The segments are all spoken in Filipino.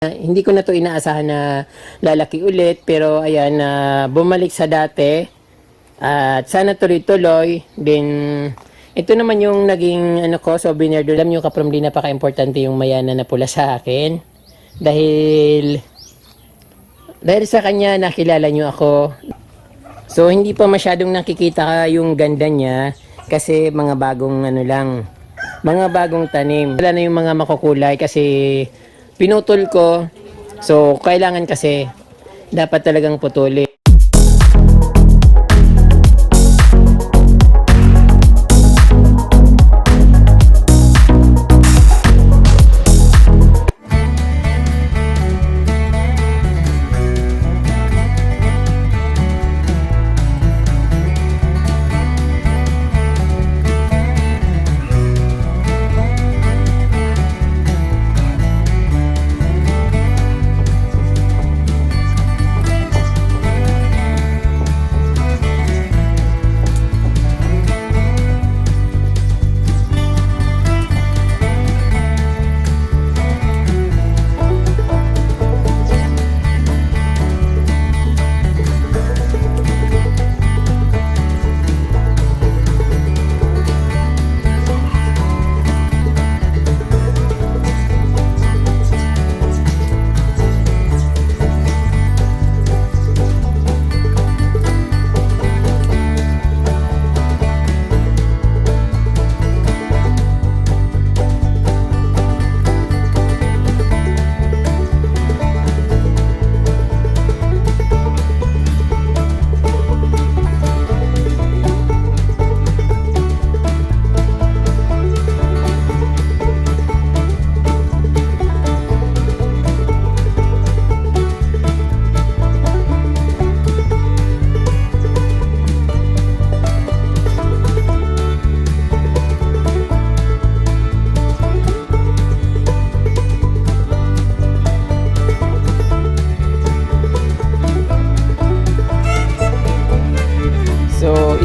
Hindi ko na to inaasahan na lalaki ulit, pero ayan na bumalik sa dati at sana tuloy-tuloy. Then ito naman yung naging ano ko, souvenir. Alam nyo kaprom, di napaka-importante yung mayana na pula sa akin dahil sa kanya nakilala nyo ako. So hindi pa masyadong nakikita yung ganda niya kasi mga bagong ano lang, mga bagong tanim. Wala na yung mga makukulay kasi pinutol ko. So kailangan kasi dapat talagang putulin.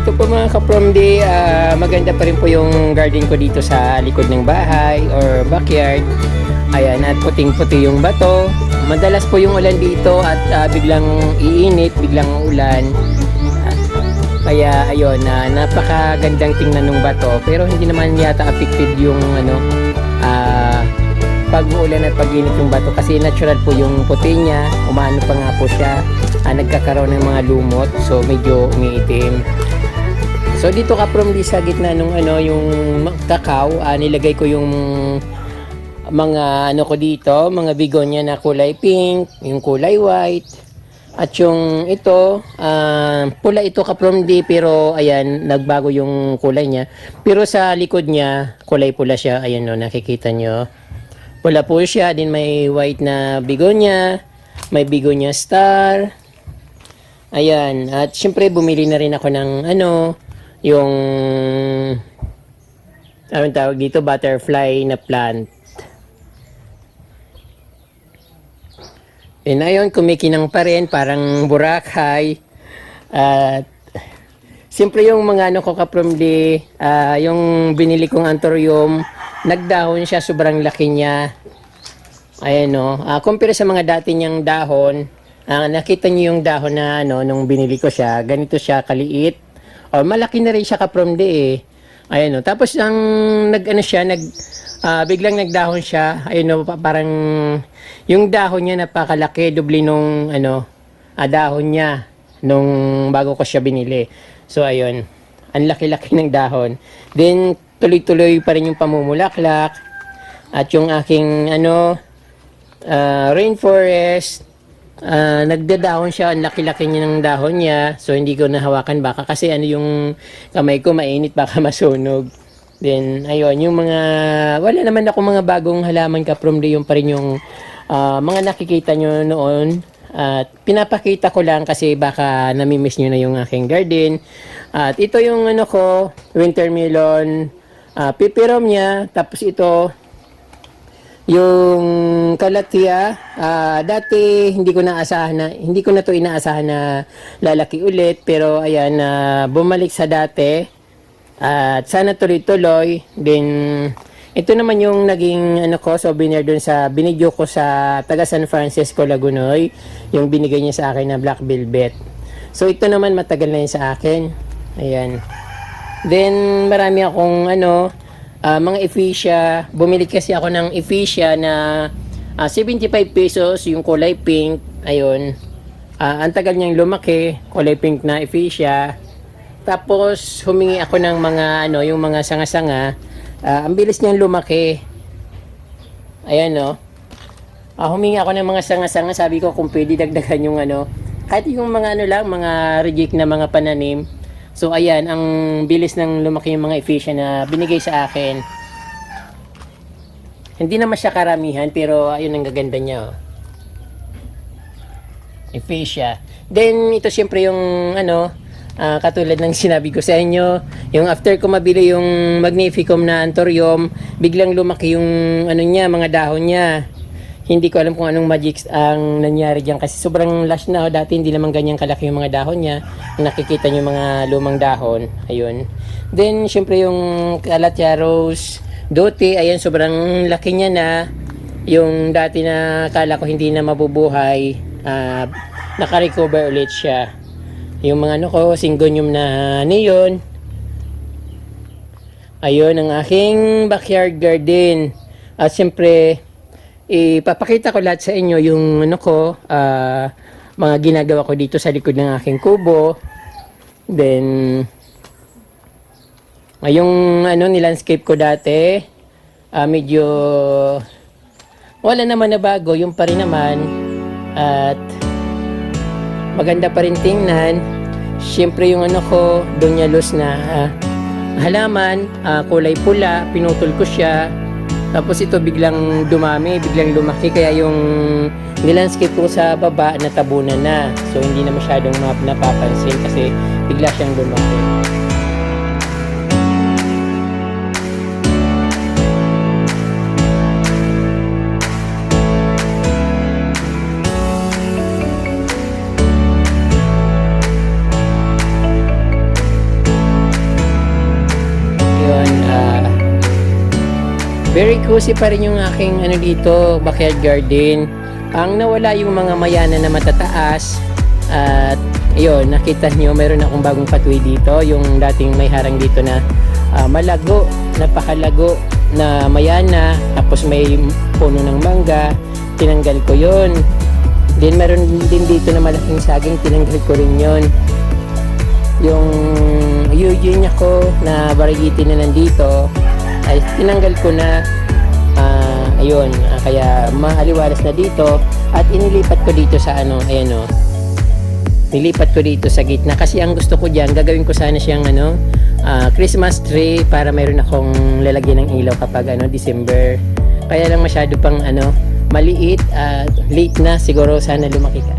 Ito po mga ka-promdi, maganda pa rin po yung garden ko dito sa likod ng bahay or backyard. Ayan, at puting-puti yung bato. Madalas po yung ulan dito at biglang iinit, biglang ulan. Kaya ayun, napakagandang tingnan ng bato. Pero hindi naman yata affected yung pag-uulan at pag-init yung bato kasi natural po yung puti niya. Umano pa nga po siya. Nagkakaroon ng mga lumot, so medyo umiitim. So dito ka-promdi sa gitna nung yung kakao, nilagay ko yung mga ko dito, mga bigonya na kulay pink, yung kulay white, at yung ito, pula ito ka-promdi, pero ayan, nagbago yung kulay niya. Pero sa likod niya, kulay pula siya, ayan no, nakikita nyo. Pula po siya, din may white na bigonya, may bigonya star. Ayan, at syempre bumili na rin ako ng yung anong tawag dito, butterfly na plant. And ayun, kumikinang pa rin, parang Boracay. At siyempre yung mga ko ka-promdi, yung binili kong anthurium, nagdahon siya, sobrang laki niya. Ayan no, compare sa mga dati niyang dahon, nakita niyo yung dahon na nung binili ko siya, ganito siya kaliit. O malaki na rin siya ka-promdi Ayan no. Tapos ang biglang nagdahon siya. Ayun no, parang yung dahon niya napakalaki, doble nung dahon niya nung bago ko siya binili. So ayun, ang laki-laki ng dahon. Then tuloy-tuloy pa rin yung pamumulaklak at yung aking rainforest. Nagdadahon siya, ang laki-laki niya ng dahon niya, so hindi ko nahawakan baka kasi yung kamay ko mainit, baka masunog. Then ayun, yung mga wala naman ako mga bagong halaman ka-promdi, yung pa rin yung mga nakikita nyo noon, at pinapakita ko lang kasi baka namimiss nyo na yung aking garden. At ito yung ko, winter melon, pipirom niya. Tapos ito yung kalatia, dati hindi ko na to inaasahan na lalaki ulit, pero ayan bumalik sa dati at sana tuloy-tuloy. Then Ito naman yung naging ano ko, souvenir dun sa binidyo ko sa taga San Francisco, Lagunoy. Yung binigay niya sa akin na black velvet. So ito naman matagal na yun sa akin. Ayan. Then marami akong ano, mga Ephesia. Bumili kasi ako ng Ephesia na 75 pesos yung kulay pink. Ayun. Ang tagal niyang lumaki. Kulay pink na Ephesia. Tapos humingi ako ng mga ano, yung mga sanga-sanga. Ang bilis niyang lumaki. Ayan no. Humingi ako ng mga sanga-sanga. Sabi ko kung pwede dagdagan yung ano. Kahit yung mga ano lang, mga reject na mga pananim. So ayan, ang bilis ng lumaki yung mga Ephesia na binigay sa akin. Hindi naman siya karamihan, pero ayun ang gaganda niya. Oh. Ephesia. Then ito siyempre yung ano, katulad ng sinabi ko sa inyo, yung after ko mabili yung Magnificum na Anthurium, biglang lumaki yung ano niya, mga dahon niya. Hindi ko alam kung anong magic ang nangyari diyan kasi sobrang lush na. Dati hindi naman ganyan kalaki yung mga dahon niya. Nakikita niyo yung mga lumang dahon. Ayun. Then syempre yung Calathea Rose Dote, ayan, sobrang laki niya na. Yung dati na kala ko hindi na mabubuhay, naka-recover ulit siya. Yung mga ano ko, Syngonium na neon. Ayun ang aking backyard garden. At siyempre, ipapakita ko lahat sa inyo yung ano ko, mga ginagawa ko dito sa likod ng aking kubo. Then, yung ano, nilandscape ko dati, medyo wala naman na bago, yung pa rin naman. At maganda pa rin tingnan. Siyempre yung ano ko, Donyalos na halaman, kulay pula, pinutol ko siya. Tapos ito biglang dumami, biglang lumaki. Kaya yung nilandscape ko sa baba, natabunan na. So hindi na masyadong napapansin kasi bigla siyang lumaki. Very cozy pa rin yung aking ano dito, backyard garden. Ang nawala yung mga mayana na matataas. At yun, nakita nyo, meron akong bagong patwi dito. Yung dating may harang dito na malago, napakalago na mayana. Tapos may puno ng mangga. Tinanggal ko yun. Then meron din dito na malaking saging, tinanggal ko rin yun. Yung Eugenia ko na variety na nandito, ay tinanggal ko na. Ayun, kaya maaliwalas na dito at inilipat ko dito sa ano, ayan o, nilipat ko dito sa gitna kasi ang gusto ko diyan, gagawin ko sana siyang ano, Christmas tree para mayroon akong lalagyan ng ilaw kapag ano, December. Kaya lang masyado pang ano, maliit at late na, siguro sana lumaki ka.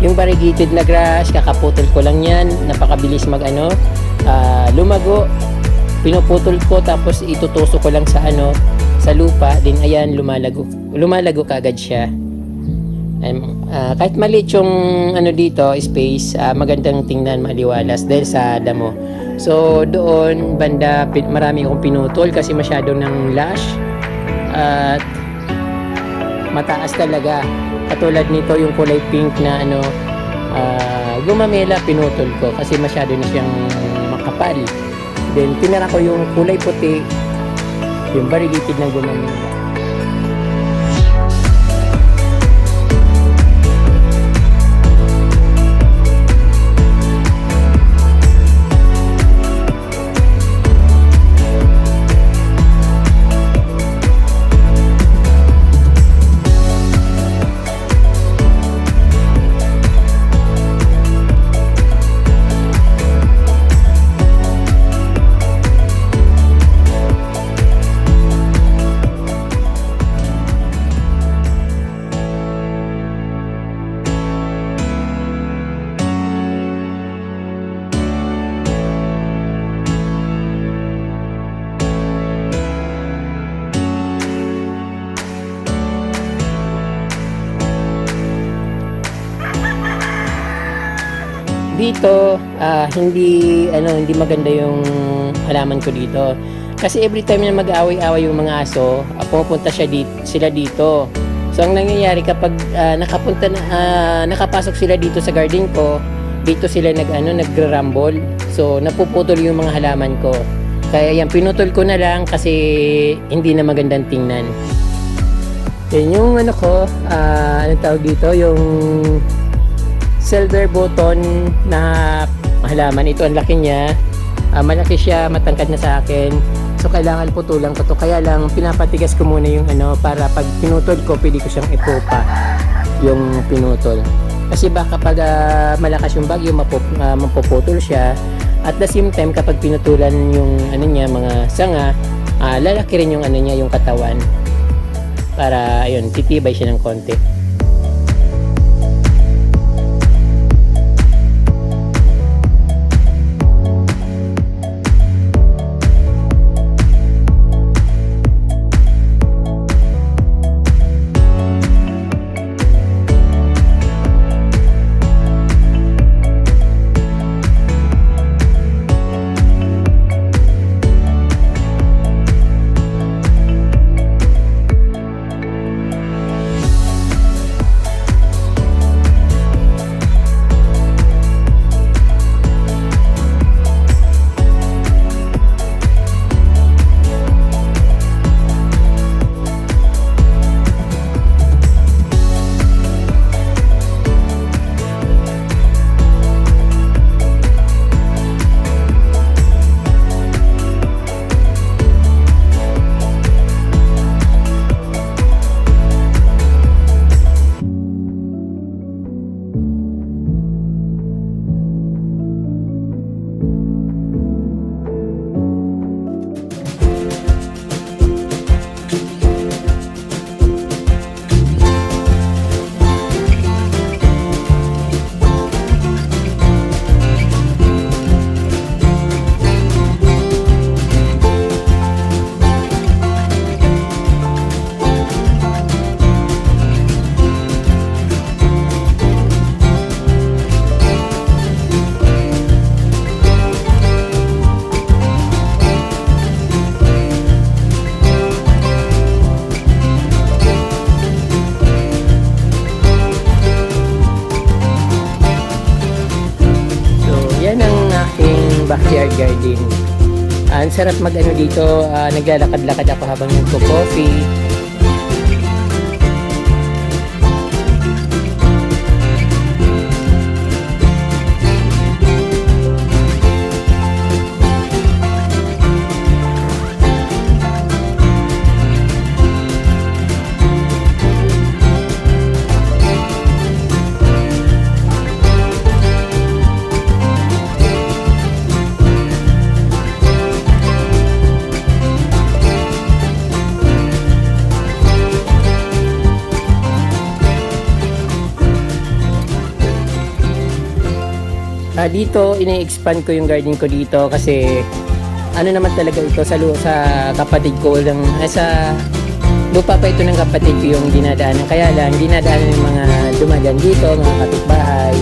Yung variegated na grass, kakaputol ko lang yan, napakabilis mag ano, lumago. Pinuputol ko tapos itutusok ko lang sa ano, sa lupa, din ayan, lumalago kaagad siya. Kahit maliit yung ano dito, space, magandang tingnan, maliwalas dahil sa damo. So doon banda marami akong pinutol kasi masyadong ng lush at mataas talaga. Katulad nito yung kulay pink na ano, gumamela, pinutol ko kasi masyado na siyang makapal. Then tinira ko yung kulay puti, yung variegated na gumamela. dito, hindi maganda yung halaman ko dito. Kasi every time na mag-aaway-away yung mga aso, pupunta sila dito. So ang nangyayari kapag nakapasok sila dito sa garden ko, dito sila nagra-rumble. So napuputol yung mga halaman ko. Kaya yan, pinutol ko na lang kasi hindi na magandang tingnan. Yan yung anong tawag dito, yung silver button na halaman. Ito ang laki niya. Malaki siya, matangkad na sa akin. So kailangan putulan ko to. Kaya lang pinapatigas ko muna yung para pag pinutol ko, pwede ko siyang ipupa yung pinutol. Kasi baka pag malakas yung bagyo, mapuputol siya. At the same time, kapag pinutulan yung mga sanga, lalaki rin yung yung katawan. Para ayun, titibay siya ng konti. Backyard garden. Ang sarap dito, naglalakad-lakad ako habang nagko-coffee. Dito ini-expand ko yung garden ko dito kasi naman talaga ito sa kapatid ko lang, sa lupa pa ito ng kapatid ko yung dinadaanan, kaya lang dinadaanan yung mga dumadaan dito, mga kapitbahay.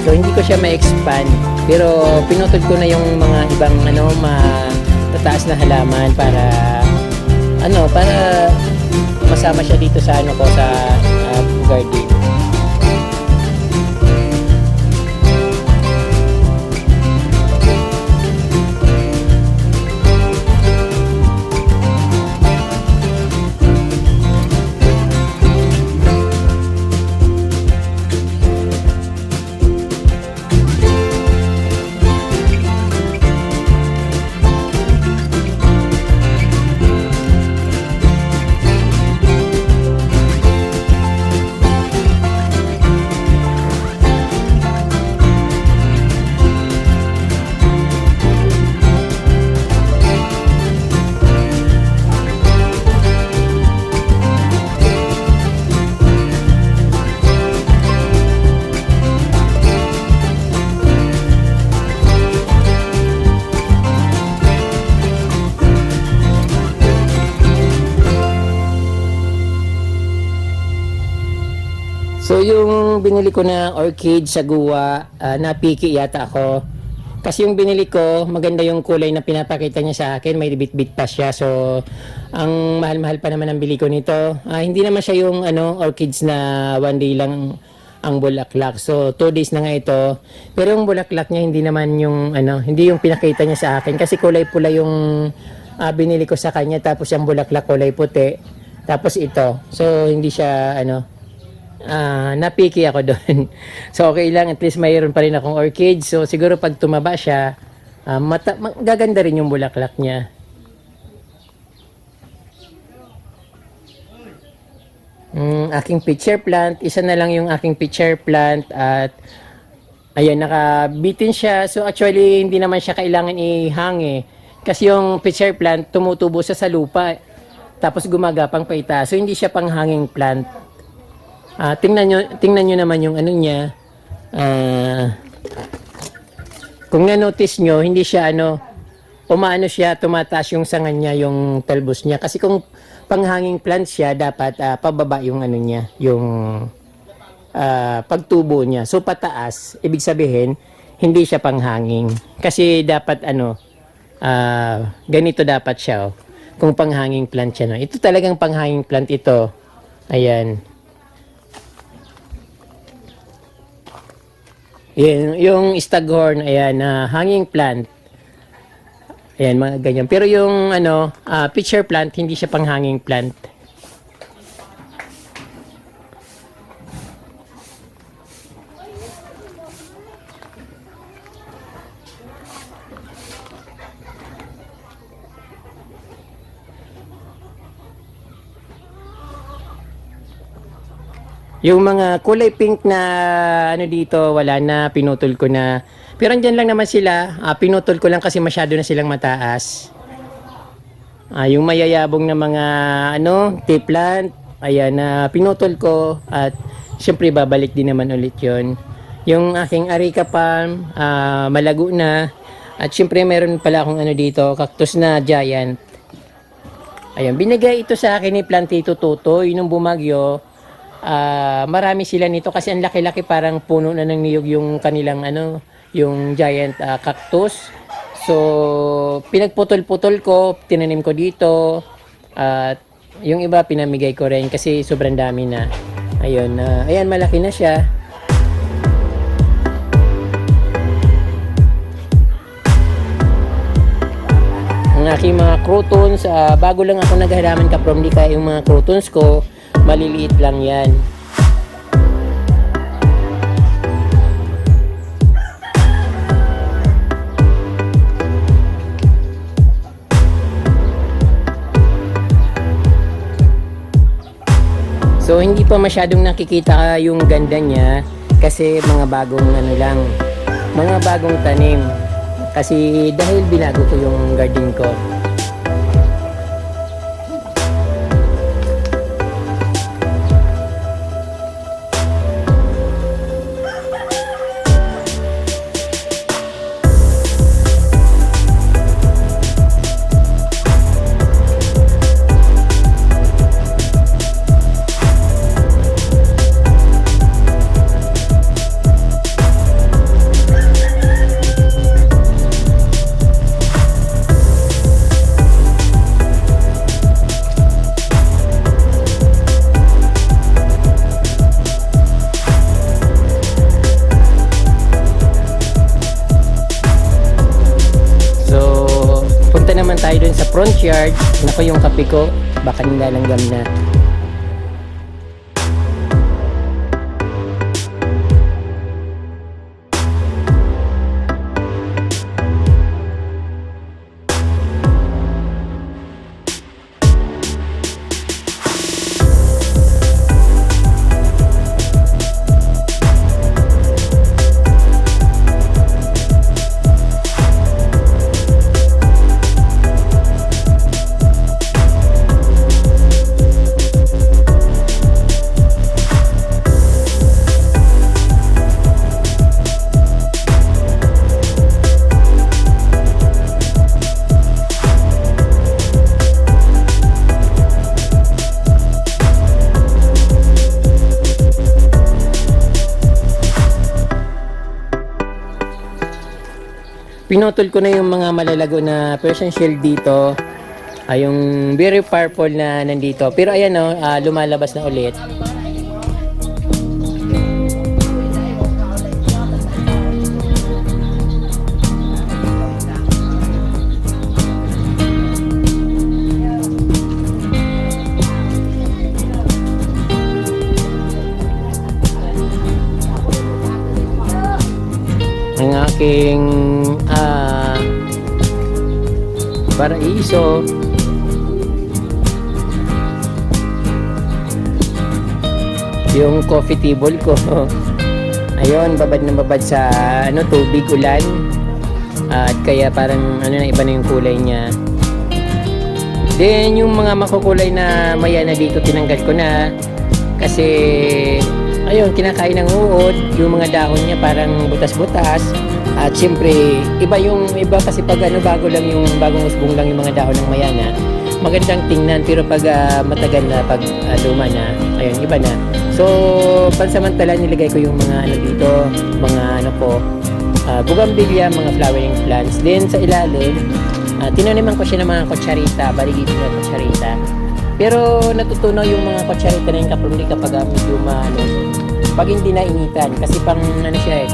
So hindi ko siya ma-expand, pero pinutol ko na yung mga ibang matataas na halaman para masama siya dito sa sa garden. So yung binili ko na orchid sa guwa, napiki yata ako. Kasi yung binili ko, maganda yung kulay na pinapakita niya sa akin, may bit-bit pa siya. So ang mahal-mahal pa naman ang bili ko nito. Hindi naman siya yung orchids na one day lang ang bulaklak. So 2 days na nga ito. Pero yung bulaklak niya hindi naman yung hindi yung pinakita niya sa akin kasi kulay pula yung binili ko sa kanya, tapos yung bulaklak kulay puti. Tapos ito. So hindi siya napiki ako doon. So okay lang, at least mayroon pa rin akong orchid. So siguro pag tumaba siya, gaganda rin yung bulaklak niya. Aking pitcher plant, isa na lang yung aking pitcher plant, at ayan, nakabitin siya. So actually hindi naman siya kailangan ihang kasi yung pitcher plant tumutubo sa lupa tapos gumagapang pa itaas. So hindi siya panghanging plant. Tingnan nyo naman yung niya. Kung na-notice nyo, hindi siya umaano siya, tumataas yung sanga niya, yung talbos niya. Kasi kung panghanging plant siya, dapat pababa yung niya, yung pagtubo niya. So pataas, ibig sabihin, hindi siya panghanging. Kasi dapat ganito dapat siya. Kung panghanging plant siya. Ito talagang panghanging plant ito. Ayan. Yung staghorn, ayan, hanging plant. Ayan, mga ganyan. Pero yung pitcher plant, hindi siya pang hanging plant. Yung mga kulay pink na dito, wala na, pinutol ko na. Pero andyan lang naman sila, pinutol ko lang kasi masyado na silang mataas. Yung mayayabong na mga tea plant, ayan, pinutol ko, at syempre babalik din naman ulit yon. Yung aking areca palm, malago na, at syempre meron pala akong dito, cactus na giant. Ayan, binigay ito sa akin ni Plantito Tutoy nung bumagyo. Marami sila nito kasi ang laki-laki, parang puno na ng niyog yung kanilang yung giant cactus. So pinagputol-putol ko, tinanim ko dito, at yung iba pinamigay ko rin kasi sobrang dami na. Ayun, ayan, malaki na siya. Ang aking mga crotons, bago lang ako naghalaman ka from Lika, yung mga crotons ko maliliit lang yan. So hindi pa masyadong nakikita yung ganda niya kasi mga bagong mga bagong tanim. Kasi dahil binago ko yung garden ko. Tayo dun sa front yard. Nako, yung kape ko baka nilalanggam na. pinutol ko na yung mga malalago na Persian shield dito. Yung very purple na nandito. Pero ayan o, lumalabas na ulit. Ang aking paraiso. Yung coffee table ko. Ayun, babad na babad sa tubig, ulan. At kaya parang iba na yung kulay niya. Then yung mga makukulay na mayana dito tinanggal ko na kasi ayun, kinakain ng uod. Yung mga dahon niya parang butas-butas. At syempre, iba kasi pag bagong usbong lang yung mga dahon ng mayana, magandang tingnan. Pero pag matagal na, pag luma na, ayun, iba na. So, pansamantala nilagay ko yung mga dito, mga bougainvillea, mga flowering plants. Then sa ilalim, tinaniman ko siya ng mga kutsarita, baligid na kutsarita. Pero natutunaw yung mga kutsarita na yung kapag medyo pag hindi nainitan. Kasi pang siya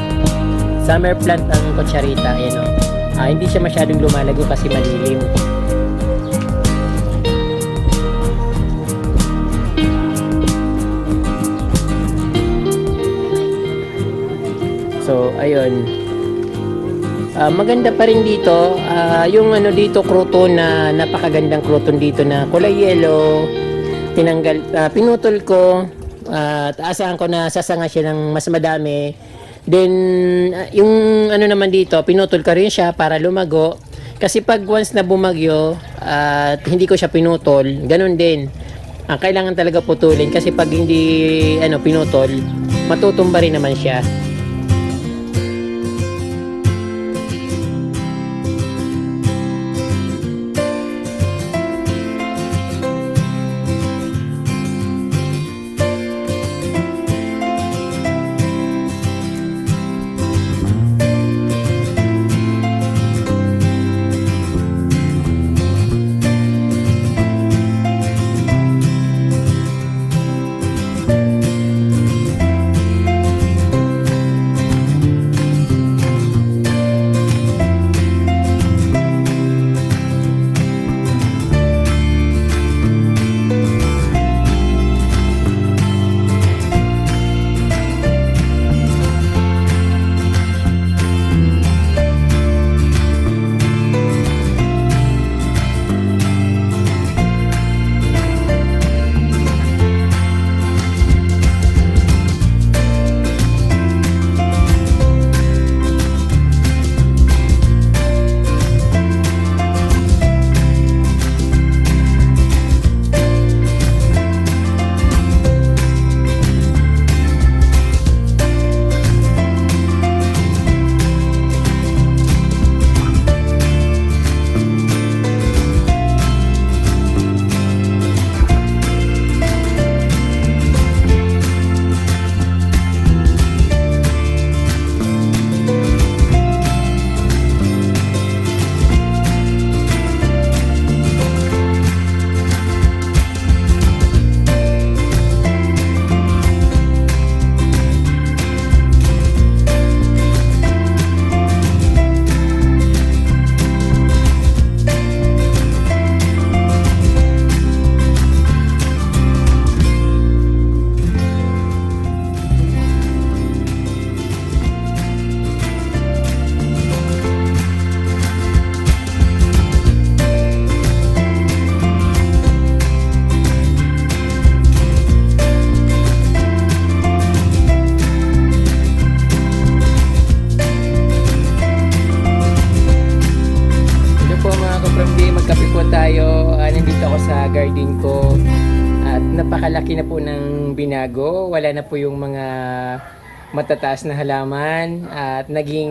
summer plant ang kutsarita. Ayan hindi siya masyadong lumalago kasi malilim. So, ayun. Maganda pa rin dito. Yung dito, crouton na napakagandang crouton dito na kulay yellow. Pinutol ko. Asahan ko na sasanga siya ng mas madami. Then, yung naman dito, pinutol ko rin siya para lumago. Kasi pag once na bumagyo, at hindi ko siya pinutol, ganun din. Kailangan talaga putulin kasi pag hindi pinutol, matutumba rin naman siya. garden ko at napakalaki na po ng binago. Wala na po yung mga matataas na halaman at naging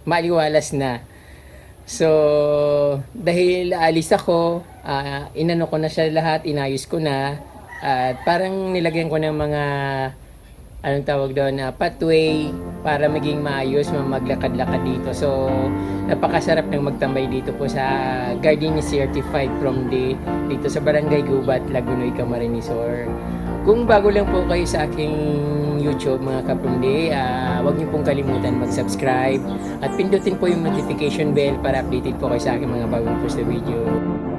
maliwalas na. So, dahil alis ako, inano ko na siya lahat, inayos ko na at parang nilagyan ko ng mga anong tawag doon, pathway para maging maayos, maglakad-lakad dito. So, napakasarap ng magtambay dito po sa Gardenia Certified from the dito sa Barangay Gubat, Lagunoy, Camarines Sur. Kung bago lang po kayo sa aking YouTube mga kapumdi, huwag niyo pong kalimutan mag-subscribe at pindutin po yung notification bell para updated po kayo sa aking mga bagong post na video.